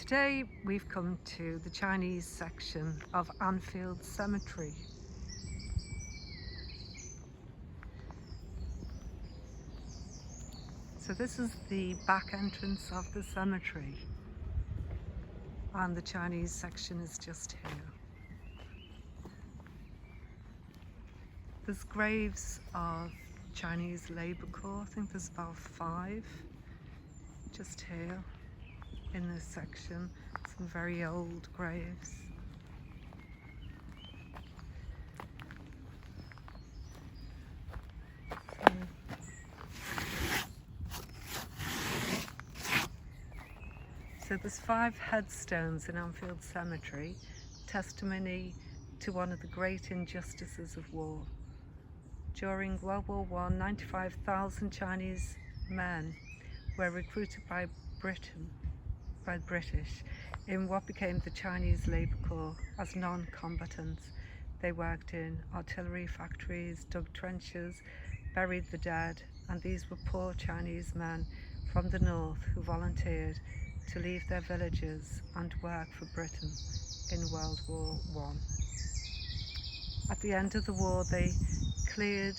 Today we've come to the Chinese section of Anfield Cemetery. So this is the back entrance of the cemetery and the Chinese section is just here. There's graves of Chinese Labour Corp. I think there's about 5 just here in this section. Some very old graves. So there's 5 headstones in Anfield Cemetery, testimony to one of the great injustices of war. During World War I, 95,000 Chinese men were recruited by the British, in what became the Chinese Labour Corp as non-combatants. They worked in artillery factories, dug trenches, buried the dead, and these were poor Chinese men from the north who volunteered to leave their villages and work for Britain in World War I. At the end of the war, they cleared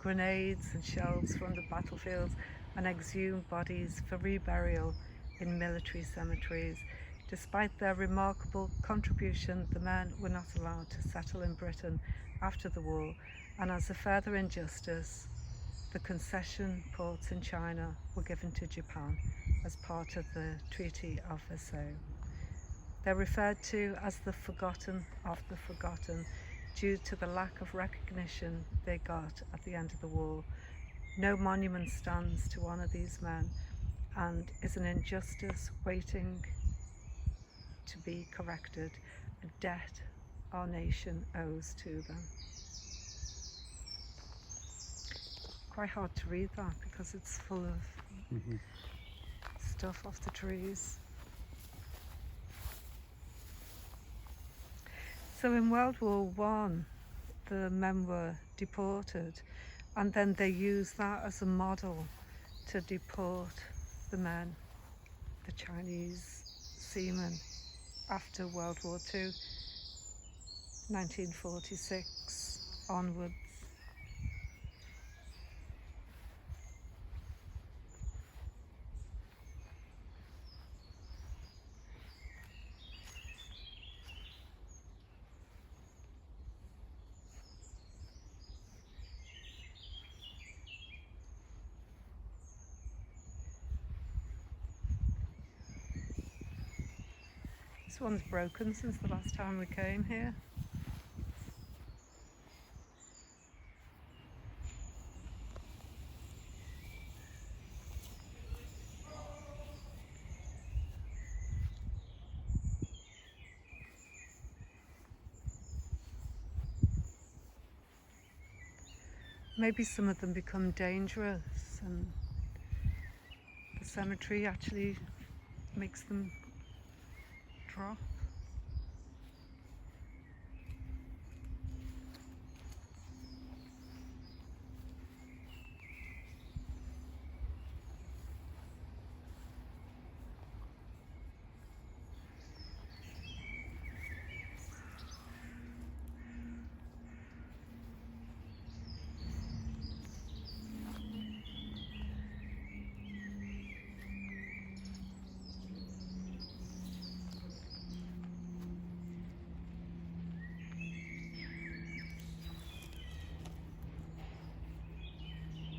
grenades and shells from the battlefields and exhumed bodies for reburial in military cemeteries. Despite their remarkable contribution, the men were not allowed to settle in Britain after the war, and as a further injustice, the concession ports in China were given to Japan as part of the Treaty of Versailles. They're referred to as the forgotten of the forgotten due to the lack of recognition they got at the end of the war. No monument stands to honour these men and is an injustice waiting to be corrected, a debt our nation owes to them. Quite hard to read that because it's full of stuff off the trees. So in World War I, the men were deported, and then they used that as a model to deport the men, the Chinese seamen, after World War II, 1946 onwards. This one's broken since the last time we came here. Maybe some of them become dangerous and the cemetery actually makes them drop.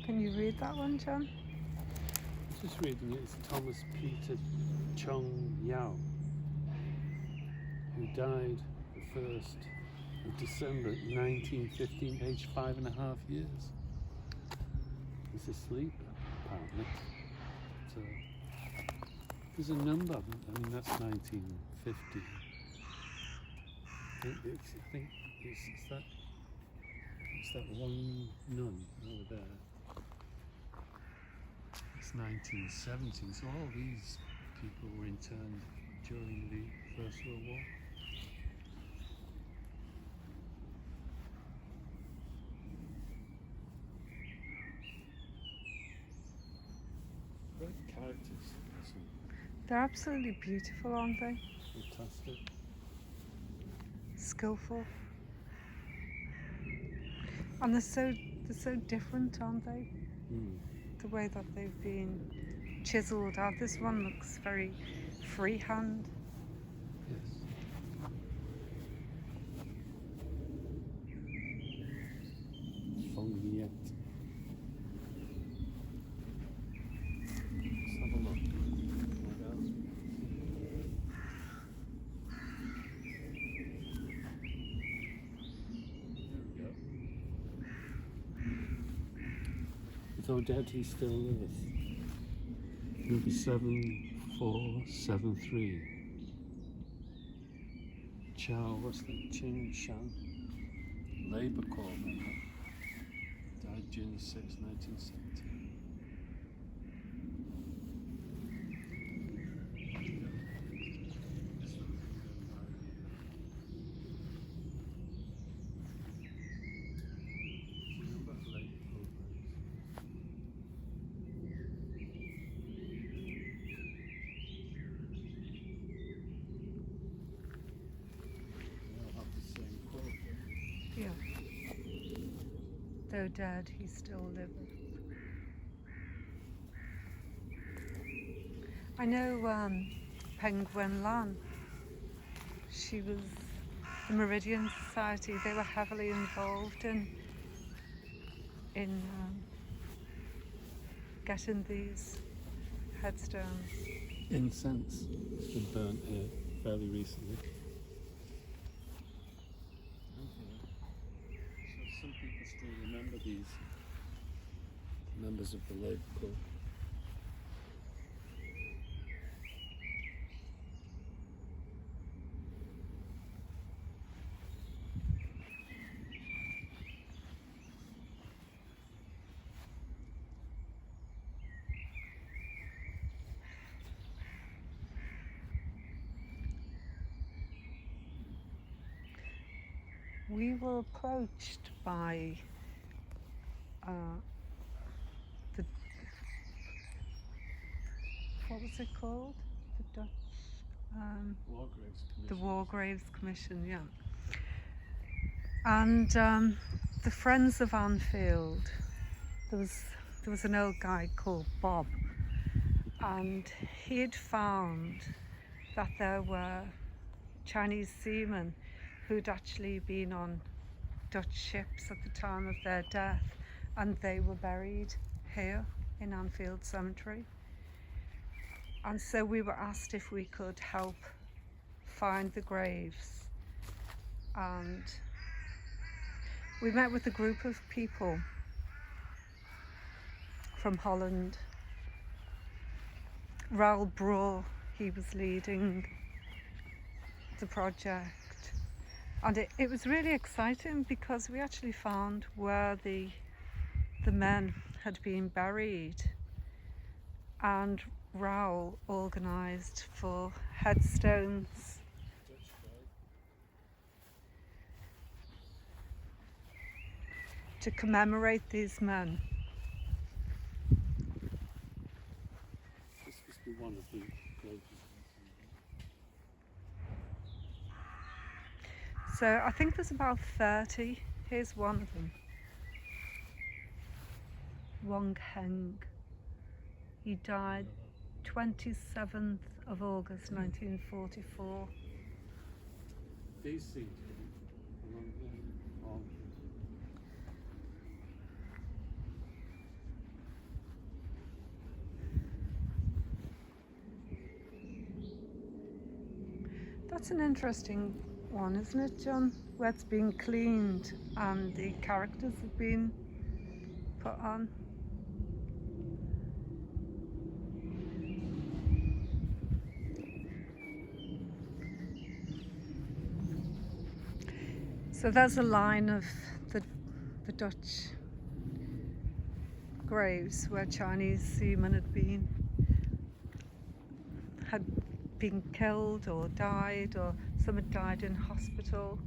Can you read that one, John? I'm just reading it. It's Thomas Peter Chung Yao, who died the 1st of December 1915, aged 5.5 years. He's asleep, apparently. So, there's a number. I mean, that's 1950. I think it's that one nun over there. It's 1970, so all these people were interned during the First World War. Great characters. They're absolutely beautiful, aren't they? Fantastic. Skillful. And they're so different, aren't they? Mm. The way that they've been chiselled out. This one looks very freehand. Yes. Vignette. Let's have a look. What else? There we go. Though dead, he still liveth. Number 7473. Chow, what's that? Chinese Labour Corp member. Died June 6, 1970. Yeah. Though dead, he still liveth. I know Penguin Lan. She was the Meridian Society. They were heavily involved in getting these headstones. Incense has been burnt here fairly recently. So some people still remember these members of the Labour Corp. We were approached by the, what was it called? The Dutch, War Graves Commission. the War Graves Commission, yeah. And the Friends of Anfield, there was an old guy called Bob, and he had found that there were Chinese seamen who'd actually been on Dutch ships at the time of their death, and they were buried here in Anfield Cemetery. And so we were asked if we could help find the graves, and we met with a group of people from Holland. Raoul Broer, he was leading the project. And it was really exciting because we actually found where the men had been buried, and Raoul organised for headstones to commemorate these men. This must be one of the graves. So I think there's about 30. Here's one of them. Wong Heng. He died 27th of August 1944. These seem to be along there. Oh. That's an interesting one, isn't it, John? Where it's been cleaned and the characters have been put on. So there's a line of the Dutch graves where Chinese seamen had been killed or died, or some had died in hospital.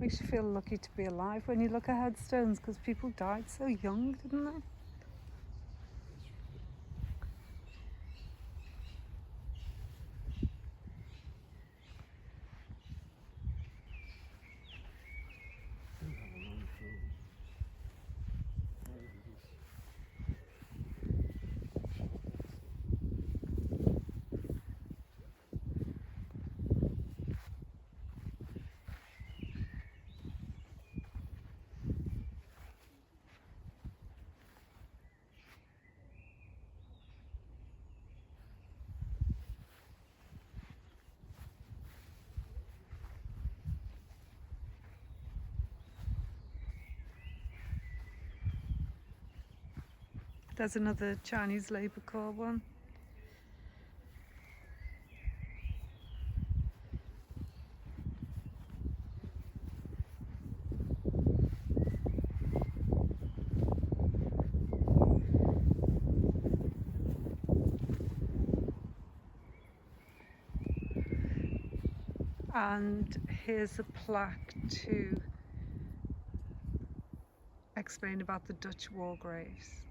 Makes you feel lucky to be alive when you look at headstones, because people died so young, didn't they? Do have a long film. There's another Chinese Labour Corp one. And here's a plaque to explain about the Dutch war graves.